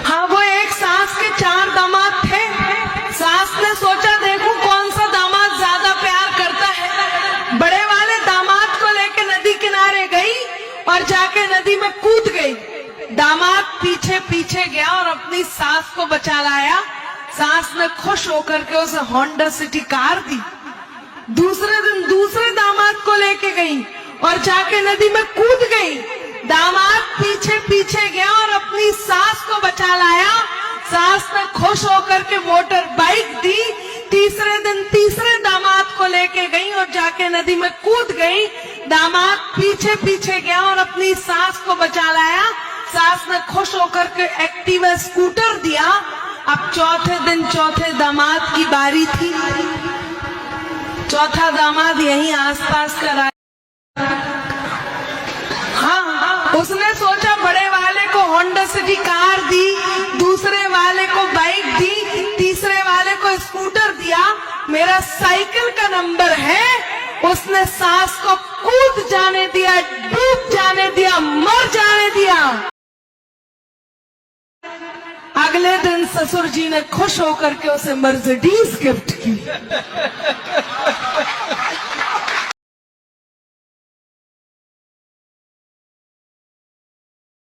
हाँ, वो एक सास के 4 दामाद थे। सास ने सोचा देखूं कौन सा दामाद ज्यादा प्यार करता है। बड़े वाले दामाद को लेके नदी किनारे गई और जाके नदी में कूद गई। दामाद पीछे पीछे गया और अपनी सास को बचा लाया। सास ने खुश होकर के उसे होंडा सिटी कार दी। दूसरे दिन दूसरे दामाद को लेके गई और जाके नदी में कूद गई। दामाद पीछे पीछे गया और अपनी सास को बचा लाया। सास ने खुश होकर के मोटर बाइक दी। तीसरे दिन तीसरे दामाद को लेके गई और जाके नदी में कूद गई। दामाद पीछे पीछे गया और अपनी सास को बचा लाया। सास ने खुश होकर के एक्टिवा स्कूटर दिया। अब चौथे दिन चौथे दामाद की बारी थी। चौथा दामाद यहीं आसपास का उसने सोचा बड़े वाले को होंडा सिटी कार दी, दूसरे वाले को बाइक दी, तीसरे वाले को स्कूटर दिया, मेरा साइकिल का नंबर है। उसने सास को कूद जाने दिया, डूब जाने दिया, मर जाने दिया। अगले दिन ससुर जी ने खुश होकर के उसे मर्सिडीज गिफ्ट की।